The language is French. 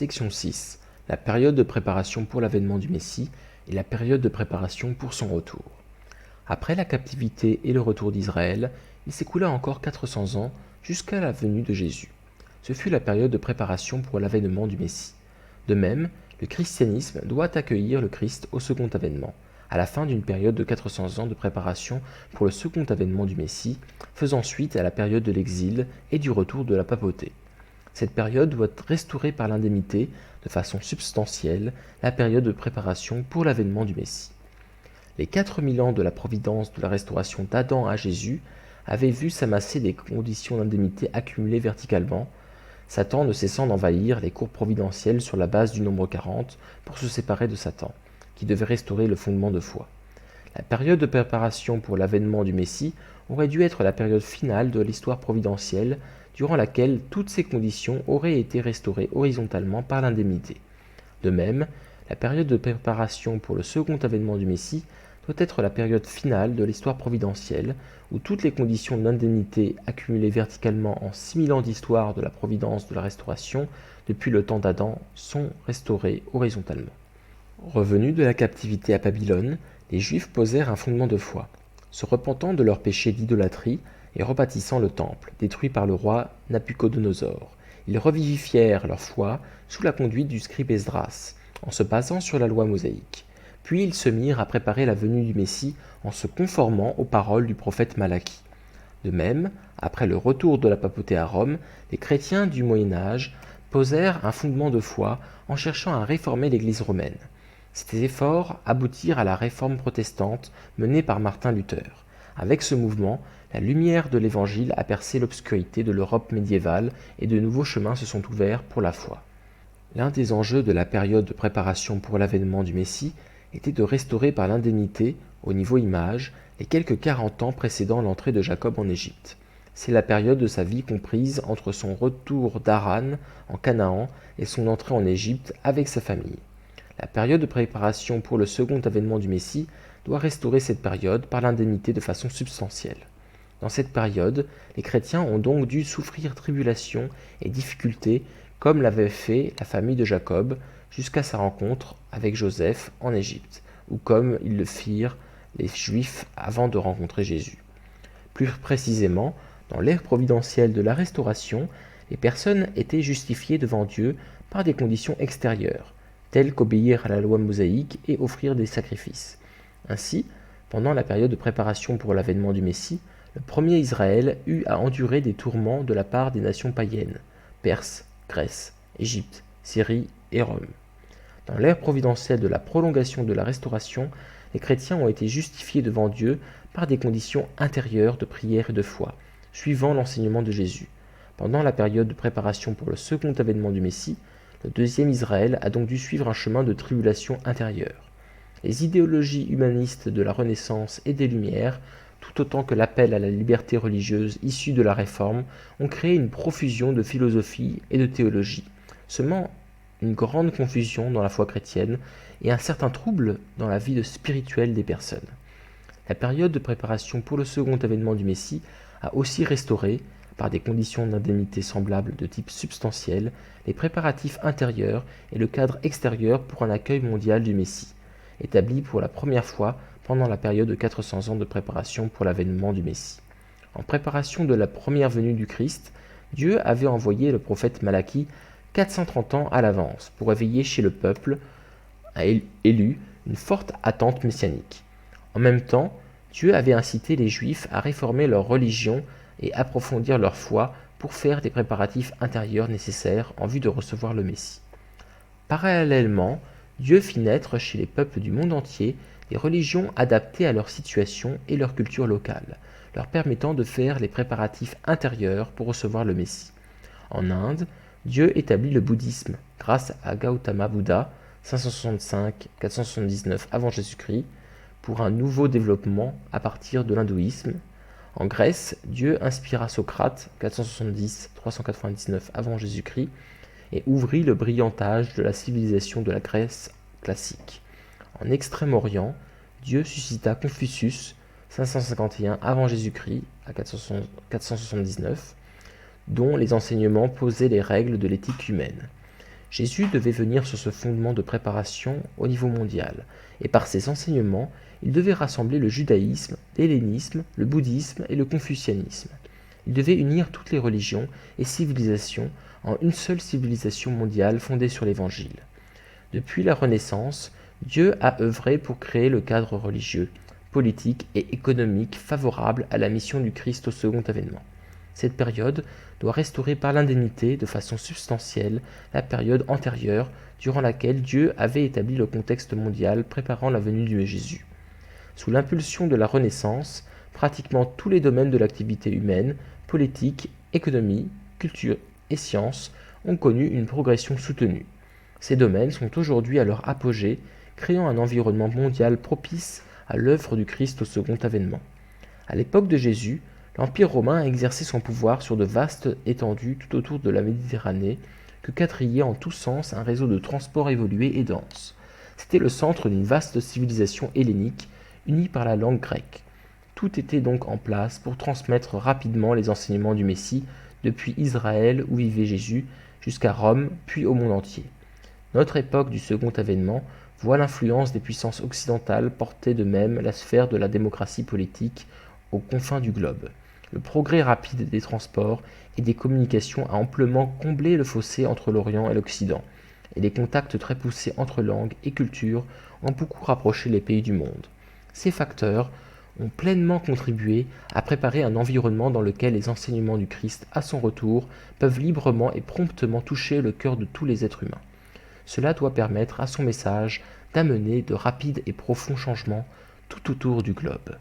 Section 6. La période de préparation pour l'avènement du Messie et la période de préparation pour son retour. Après la captivité et le retour d'Israël, il s'écoula encore 400 ans jusqu'à la venue de Jésus. Ce fut la période de préparation pour l'avènement du Messie. De même, le christianisme doit accueillir le Christ au second avènement, à la fin d'une période de 400 ans de préparation pour le second avènement du Messie, faisant suite à la période de l'exil et du retour de la papauté. Cette période doit restaurer par l'indemnité, de façon substantielle, la période de préparation pour l'avènement du Messie. Les 4000 ans de la providence de la restauration d'Adam à Jésus avaient vu s'amasser des conditions d'indemnité accumulées verticalement, Satan ne cessant d'envahir les cours providentielles sur la base du nombre 40 pour se séparer de Satan, qui devait restaurer le fondement de foi. La période de préparation pour l'avènement du Messie aurait dû être la période finale de l'histoire providentielle, durant laquelle toutes ces conditions auraient été restaurées horizontalement par l'indemnité. De même, la période de préparation pour le second avènement du Messie doit être la période finale de l'histoire providentielle, où toutes les conditions d'indemnité accumulées verticalement en 6000 ans d'histoire de la providence de la restauration depuis le temps d'Adam sont restaurées horizontalement. Revenus de la captivité à Babylone, les Juifs posèrent un fondement de foi. Se repentant de leur péché d'idolâtrie et rebâtissant le temple, détruit par le roi Nabuchodonosor, ils revivifièrent leur foi sous la conduite du scribe Esdras, en se basant sur la loi mosaïque. Puis ils se mirent à préparer la venue du Messie en se conformant aux paroles du prophète Malachie. De même, après le retour de la papauté à Rome, les chrétiens du Moyen-Âge posèrent un fondement de foi en cherchant à réformer l'Église romaine. Ces efforts aboutirent à la réforme protestante menée par Martin Luther. Avec ce mouvement, la lumière de l'Évangile a percé l'obscurité de l'Europe médiévale et de nouveaux chemins se sont ouverts pour la foi. L'un des enjeux de la période de préparation pour l'avènement du Messie était de restaurer par l'indemnité, au niveau image, les quelques 40 ans précédant l'entrée de Jacob en Égypte. C'est la période de sa vie comprise entre son retour d'Haran en Canaan et son entrée en Égypte avec sa famille. La période de préparation pour le second avènement du Messie doit restaurer cette période par l'indemnité de façon substantielle. Dans cette période, les chrétiens ont donc dû souffrir tribulations et difficultés comme l'avait fait la famille de Jacob jusqu'à sa rencontre avec Joseph en Égypte, ou comme ils le firent les Juifs avant de rencontrer Jésus. Plus précisément, dans l'ère providentielle de la restauration, les personnes étaient justifiées devant Dieu par des conditions extérieures, telles qu'obéir à la loi mosaïque et offrir des sacrifices. Ainsi, pendant la période de préparation pour l'avènement du Messie, le premier Israël eut à endurer des tourments de la part des nations païennes, Perse, Grèce, Égypte, Syrie et Rome. Dans l'ère providentielle de la prolongation de la restauration, les chrétiens ont été justifiés devant Dieu par des conditions intérieures de prière et de foi, suivant l'enseignement de Jésus. Pendant la période de préparation pour le second avènement du Messie, le deuxième Israël a donc dû suivre un chemin de tribulation intérieure. Les idéologies humanistes de la Renaissance et des Lumières, tout autant que l'appel à la liberté religieuse issue de la Réforme, ont créé une profusion de philosophie et de théologie, semant une grande confusion dans la foi chrétienne et un certain trouble dans la vie spirituelle des personnes. La période de préparation pour le second avènement du Messie a aussi restauré, par des conditions d'indemnité semblables de type substantiel, les préparatifs intérieurs et le cadre extérieur pour un accueil mondial du Messie, établi pour la première fois pendant la période de 400 ans de préparation pour l'avènement du Messie. En préparation de la première venue du Christ, Dieu avait envoyé le prophète Malachie 430 ans à l'avance pour éveiller chez le peuple élu une forte attente messianique. En même temps, Dieu avait incité les Juifs à réformer leur religion et approfondir leur foi pour faire des préparatifs intérieurs nécessaires en vue de recevoir le Messie. Parallèlement, Dieu fit naître chez les peuples du monde entier des religions adaptées à leur situation et leur culture locale, leur permettant de faire les préparatifs intérieurs pour recevoir le Messie. En Inde, Dieu établit le bouddhisme grâce à Gautama Bouddha, 565-479 avant Jésus-Christ, pour un nouveau développement à partir de l'hindouisme. En Grèce, Dieu inspira Socrate, 470-399 avant Jésus-Christ, et ouvrit le brillant âge de la civilisation de la Grèce classique. En Extrême-Orient, Dieu suscita Confucius, 551 avant Jésus-Christ à 479, dont les enseignements posaient les règles de l'éthique humaine. Jésus devait venir sur ce fondement de préparation au niveau mondial, et par ses enseignements, il devait rassembler le judaïsme, l'hellénisme, le bouddhisme et le confucianisme. Il devait unir toutes les religions et civilisations en une seule civilisation mondiale fondée sur l'Évangile. Depuis la Renaissance, Dieu a œuvré pour créer le cadre religieux, politique et économique favorable à la mission du Christ au second avènement. Cette période doit restaurer par l'indemnité de façon substantielle la période antérieure durant laquelle Dieu avait établi le contexte mondial préparant la venue de Jésus. Sous l'impulsion de la Renaissance, pratiquement tous les domaines de l'activité humaine, politique, économie, culture et sciences ont connu une progression soutenue. Ces domaines sont aujourd'hui à leur apogée, créant un environnement mondial propice à l'œuvre du Christ au second avènement. À l'époque de Jésus, l'Empire romain a exercé son pouvoir sur de vastes étendues tout autour de la Méditerranée, que quadrillait en tous sens un réseau de transport évolué et dense. C'était le centre d'une vaste civilisation hellénique, unie par la langue grecque. Tout était donc en place pour transmettre rapidement les enseignements du Messie, depuis Israël où vivait Jésus, jusqu'à Rome, puis au monde entier. Notre époque du second avènement voit l'influence des puissances occidentales porter de même la sphère de la démocratie politique aux confins du globe. Le progrès rapide des transports et des communications a amplement comblé le fossé entre l'Orient et l'Occident, et les contacts très poussés entre langues et cultures ont beaucoup rapproché les pays du monde. Ces facteurs ont pleinement contribué à préparer un environnement dans lequel les enseignements du Christ à son retour peuvent librement et promptement toucher le cœur de tous les êtres humains. Cela doit permettre à son message d'amener de rapides et profonds changements tout autour du globe.